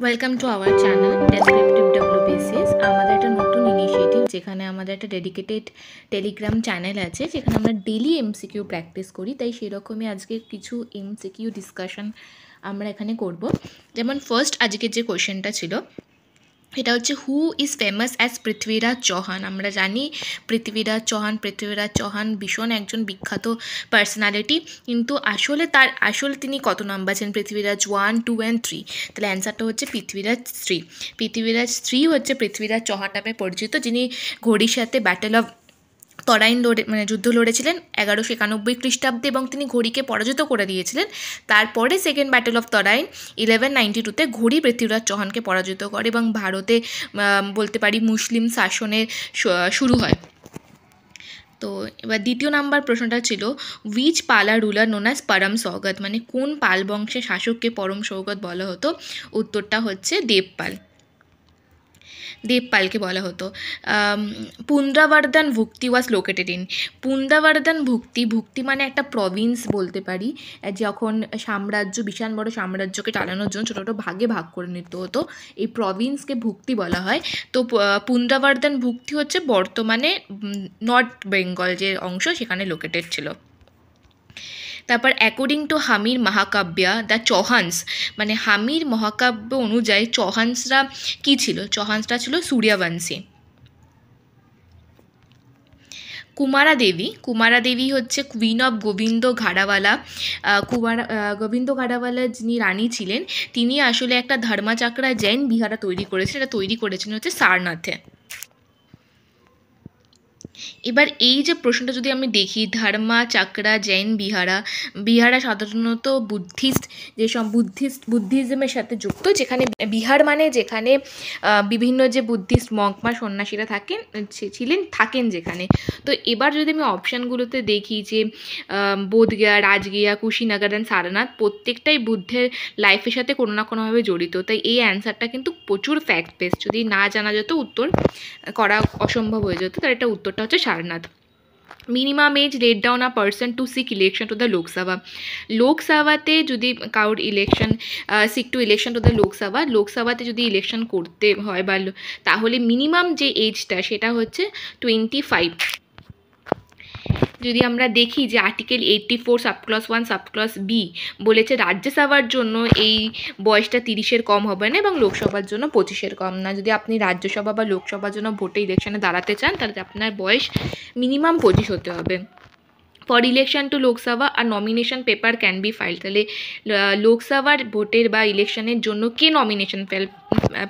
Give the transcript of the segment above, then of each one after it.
Welcome to our channel descriptive WBCS. আমাদের একটা নতুন ইনিশিয়েটিভ, যেখানে আমাদের একটা ডেডিকেটেড টেলিগ্রাম চ্যানেল আছে, যেখানে আমরা ডেলি এমসিকিউ প্র্যাকটিস করি। তাই সেরকমই আজকে কিছু এমসিকিউ ডিসকাশন আমরা এখানে করব। যেমন ফার্স্ট আজকের যে কোয়েশ্চেনটা ছিল, এটা হচ্ছে who is famous as Prithviraj Chauhan. আমরা জানি পৃথ্বীরাজ চৌহান ভীষণ একজন বিখ্যাত পার্সোনালিটি, কিন্তু আসলে তিনি কত নাম্বার আছেন? পৃথ্বীরাজ 1, 2 অ্যান্ড 3। তাহলে অ্যান্সারটা হচ্ছে পৃথ্বীরাজ 3 হচ্ছে পৃথ্বীরাজ চৌহান নামে পরিচিত, যিনি ঘড়ির সাথে ব্যাটেল অফ তরাইন যুদ্ধ লড়েছিলেন 1191 খ্রিস্টাব্দে, এবং তিনি ঘড়িকে পরাজিত করে দিয়েছিলেন। তারপরে সেকেন্ড ব্যাটেল অফ তরাইন 1192-তে ঘড়ি পৃথ্বীরাজ চৌহানকে পরাজিত করে, এবং ভারতে বলতে পারি মুসলিম শাসনের শুরু হয়। তো এবার দ্বিতীয় নাম্বার প্রশ্নটা ছিল, উইচ পালা রুলার নোন অ্যাজ পরম সৌগত, মানে কোন পাল বংশের শাসককে পরম সৌগত বলা হতো? উত্তরটা হচ্ছে দেবপালকে বলা হতো। পুন্দ্রাবর্ধন ভুক্তি ওয়াজ লোকেটেড ইন। পুন্দ্রাবর্ধন ভুক্তি মানে একটা প্রভিন্স বলতে পারি, যখন বিশাল বড় সাম্রাজ্যকে চালানোর জন্য ছোটো ছোটো ভাগে ভাগ করে নিতে হতো, এই প্রভিন্সকে ভুক্তি বলা হয়। তো পুন্দ্রাবর্ধন ভুক্তি হচ্ছে বর্তমানে নর্থ বেঙ্গল যে অংশ, সেখানে লোকেটেড ছিল। তারপর অ্যাকর্ডিং টু হামির মহাকাব্যা দ্য চৌহানস, মানে হামির মহাকাব্য অনুযায়ী চৌহানসরা কী ছিল? চৌহানসরা ছিল সূর্যবংশী। কুমারা দেবী হচ্ছে কুইন অফ গোবিন্দ ঘাড়াওয়ালা। গোবিন্দ ঘাড়াওয়ালা যিনি রানী ছিলেন, তিনি আসলে একটা ধর্মাচাকরা জৈন বিহারা তৈরি করেছিলেন। এটা তৈরি করেছিলেন হচ্ছে সারনাথে। এবার এই যে প্রশ্নটা যদি আমি দেখি, ধর্মা চাকরা জৈন বিহারা সাধারণত যেসব বুদ্ধিজমের সাথে যুক্ত, যেখানে বিহার মানে যেখানে বিভিন্ন যে বুদ্ধিস্ট মঙ্ক বা সন্ন্যাসীরা থাকেন যেখানে। তো এবার যদি আমি অপশানগুলোতে দেখি যে বোধগয়া, রাজগিয়া, কুশিনগর অ্যান্ড সারনাথ, প্রত্যেকটাই বুদ্ধের লাইফের সাথে কোনো না কোনোভাবে জড়িত। তাই এই অ্যান্সারটা কিন্তু প্রচুর ফ্যাক্ট বেস, যদি না জানা যেত উত্তর করা অসম্ভব হয়ে যেত। তার এটা উত্তরটা হচ্ছে Sarnath. Minimum age laid down a person to seek election to the লোকসভাতে যদি কারোর ইলেকশন টু দ্য লোকসভাতে যদি ইলেকশন করতে হয় তাহলে মিনিমাম যে এজটা সেটা হচ্ছে 25। যদি আমরা দেখি যে আর্টিকেল 84 সাবক্লস 1 সাবক্লস বি বলেছে রাজ্যসভার জন্য এই বয়সটা 30-এর কম হবে না, এবং লোকসভার জন্য 25-এর কম না। যদি আপনি রাজ্যসভা বা লোকসভার জন্য ভোটে ইলেকশনে দাঁড়াতে চান, তাহলে আপনার বয়স মিনিমাম 25 হতে হবে। ফর ইলেকশন টু লোকসভা আর nomination paper can be file. তাহলে লোকসভার ভোটের বা ইলেকশনের জন্য কে নমিনেশন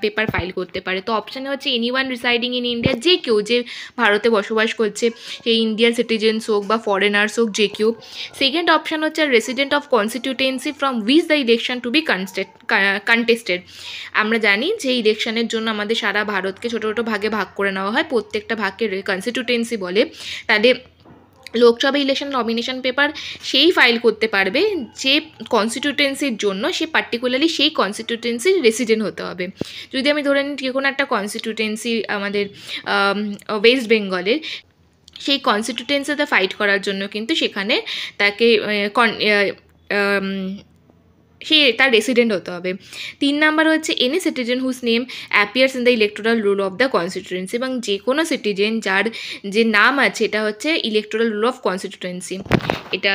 পেপার ফাইল করতে পারে? তো অপশানে হচ্ছে এনিওয়ান রিসাইডিং ইন ইন্ডিয়া, যে কেউ যে ভারতে বসবাস করছে, সেই ইন্ডিয়ান সিটিজেন্স হোক বা ফরেনার্স হোক, যে কেউ। সেকেন্ড অপশান হচ্ছে resident of constituency from which the election to be contested. আমরা জানি যে ইলেকশনের জন্য আমাদের সারা ভারতকে ছোটো ছোটো ভাগে ভাগ করে নেওয়া হয়, প্রত্যেকটা ভাগকে কনস্টিটিউটেন্সি বলে। তাহলে লোকসভা ইলেকশন নমিনেশন পেপার সেই ফাইল করতে পারবে যে কনস্টিটিউটেন্সির জন্য সে পার্টিকুলারলি সেই কনস্টিটিউটেন্সির রেসিডেন্ট হতে হবে। যদি আমি ধরে নিই যে কোনো একটা কনস্টিটিউটেন্সি আমাদের ওয়েস্ট বেঙ্গলের, সেই কনস্টিটিউটেন্সিতে ফাইট করার জন্য কিন্তু সেখানে তাকে তার রেসিডেন্ট হতে হবে। 3 নাম্বার হচ্ছে any citizen whose name appears in the electoral roll of the constituency, এবং যে কোনো সিটিজেন যার যে নাম আছে এটা হচ্ছে ইলেকটোরাল রোল অফ কনস্টিটিউয়েন্সি। এটা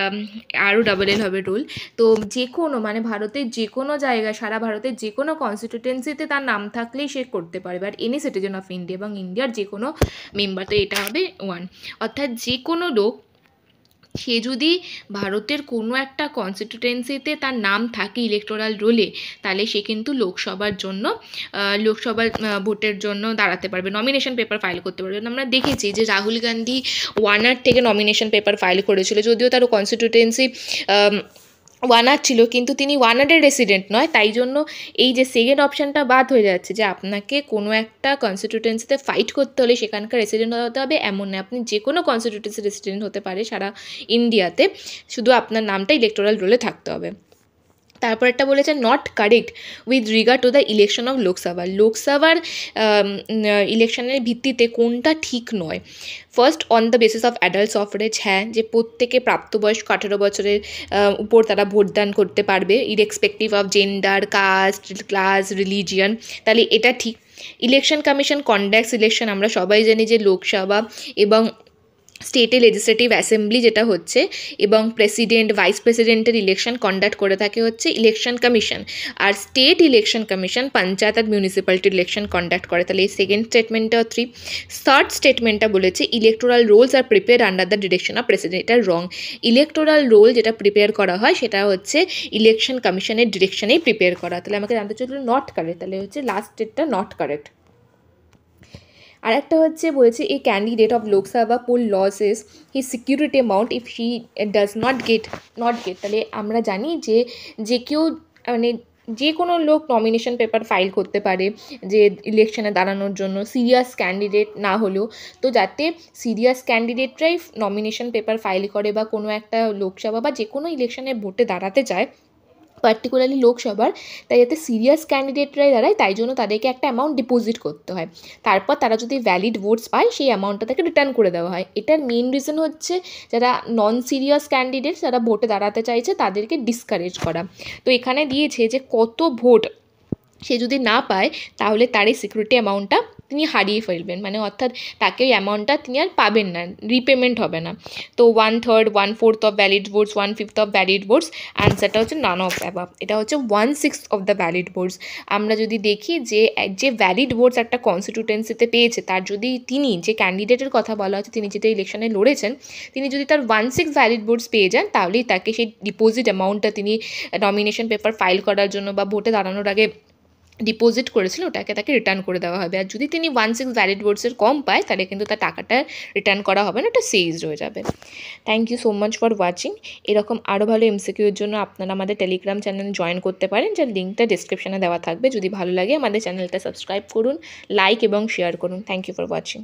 আরও ডাবল এল হবে রুল। তো যে কোনো মানে ভারতের যে কোনো জায়গায়, সারা ভারতের যে কোনো কনস্টিটিউয়েন্সিতে তার নাম থাকলেই সে করতে পারবে। আর এনি সিটিজেন অফ ইন্ডিয়া, এবং ইন্ডিয়ার যে কোনো মেম্বার, তো এটা হবে 1। অর্থাৎ যে কোনো লোক, সে যদি ভারতের কোনো একটা কনস্টিটিউয়েন্সিতে তার নাম থাকে ইলেকটোরাল রোলে, তাহলে সে কিন্তু লোকসভার ভোটের জন্য দাঁড়াতে পারবে, নমিনেশন পেপার ফাইল করতে পারবে। আমরা দেখেছি যে রাহুল গান্ধী ওয়ানার থেকে নমিনেশন পেপার ফাইল করেছিল, যদিও তার কনস্টিটিউয়েন্সি ওয়ানার ছিল, কিন্তু তিনি ওয়ানারের রেসিডেন্ট নয়। তাই জন্য এই যে সেকেন্ড অপশানটা বাদ হয়ে যাচ্ছে, যে আপনাকে কোনো একটা কনস্টিটিউয়েন্সিতে ফাইট করতে হলে সেখানকার রেসিডেন্ট হতে হবে এমন না। আপনি যে কোনো কনস্টিটিউয়েন্সি রেসিডেন্ট হতে পারে সারা ইন্ডিয়াতে, শুধু আপনার নামটা ইলেকটোরাল রোলে থাকতে হবে। তারপর একটা বলেছে not correct with regard to the election of লোকসভার ইলেকশনের ভিত্তিতে কোনটা ঠিক নয়। First, on the basis of adult suffrage, হ্যাঁ, যে প্রত্যেকে প্রাপ্তবয়স্ক 18 বছরের উপর তারা ভোটদান করতে পারবে irrespective of gender, caste, class, religion, তাহলে এটা ঠিক। ইলেকশন কমিশন কন্ডাক্টস ইলেকশন, আমরা সবাই জানি যে লোকসভা এবং স্টেটে লেজিসলেটিভ অ্যাসেম্বলি যেটা হচ্ছে এবং প্রেসিডেন্ট, ভাইস প্রেসিডেন্টের ইলেকশন কন্ডাক্ট করে থাকে হচ্ছে ইলেকশন কমিশন, আর স্টেট ইলেকশন কমিশন পঞ্চায়েত আর মিউনিসিপ্যালিটি ইলেকশন কন্ডাক্ট করে। তাহলে এই সেকেন্ড স্টেটমেন্টটা 3। থার্ড স্টেটমেন্টটা বলেছে electoral rolls are prepare under the direction of president, এটা রং। ইলেকটোরাল রোল যেটা প্রিপেয়ার করা হয় সেটা হচ্ছে ইলেকশন কমিশনের ডিরেকশনেই প্রিপেয়ার করা। তাহলে আমাকে জানতে চাইছিল নট কারেক্ট, তাহলে হচ্ছে লাস্ট স্টেটটা নট কারেক্ট। আর একটা হচ্ছে বলেছে a candidate of Lok Sabha poll loses his security amount if she does not get. তাহলে আমরা জানি যে কেউ মানে যে কোনো লোক নমিনেশন পেপার ফাইল করতে পারে যে ইলেকশনে দাঁড়ানোর জন্য, সিরিয়াস ক্যান্ডিডেট না হলেও। তো যাতে সিরিয়াস ক্যান্ডিডেটরাই নমিনেশন পেপার ফাইল করে বা কোনো একটা লোকসভা বা যে কোনো ইলেকশনে ভোটে দাঁড়াতে চায়, পার্টিকুলারলি লোকসভার, তাই যাতে সিরিয়াস ক্যান্ডিডেটরাই দাঁড়ায় তাই জন্য তাদেরকে একটা অ্যামাউন্ট ডিপোজিট করতে হয়। তারপর তারা যদি ভ্যালিড ভোটস পায় সেই অ্যামাউন্টটা তাকে রিটার্ন করে দেওয়া হয়। এটার মেন রিজন হচ্ছে যারা নন সিরিয়াস ক্যান্ডিডেট, যারা ভোটে দাঁড়াতে চাইছে তাদেরকে ডিসকারেজ করা। তো এখানে দিয়েছে যে কত ভোট সে যদি না পায় তাহলে তার এই সিকিউরিটি অ্যামাউন্টটা তিনি হারিয়ে ফেলবেন, মানে অর্থাৎ তাকে ওই অ্যামাউন্টটা তিনি আর পাবেন না, রিপেমেন্ট হবে না। তো 1/3, 1/4 of valid votes, 1/5 of valid votes, অ্যান্সারটা হচ্ছে নান অফ অ্যাবাভ। এটা হচ্ছে 1/6 অফ দ্য ভ্যালিড ভোটস। আমরা যদি দেখি যে ভ্যালিড ভোটস একটা কনস্টিটিউটেন্সিতে পেয়েছে, তার যদি তিনি যে ক্যান্ডিডেটের কথা বলা হচ্ছে তিনি যেটা ইলেকশনে লড়েছেন, তিনি যদি তার 1/6 ভ্যালিড ভোটস পেয়ে যান তাহলেই তাকে সেই ডিপোজিট অ্যামাউন্টটা তিনি নমিনেশন পেপার ফাইল করার জন্য বা ভোটে দাঁড়ানোর আগে ডিপোজিট করেছিল ওটাকে তাকে রিটার্ন করে দেওয়া হবে। আর যদি তিনি 1/6 ভ্যালিড ভোটসের কম পায় তাহলে কিন্তু তার টাকাটা রিটার্ন করা হবে না, ওটা সিজড হয়ে যাবে। Thank you so much for watching. এরকম আরও ভালো এমসিকিউর জন্য আপনারা আমাদের টেলিগ্রাম চ্যানেল জয়েন করতে পারেন, যার লিঙ্কটা ডিসক্রিপশানে দেওয়া থাকবে। যদি ভালো লাগে আমাদের চ্যানেলটা সাবস্ক্রাইব করুন, লাইক এবং শেয়ার করুন। Thank you for watching.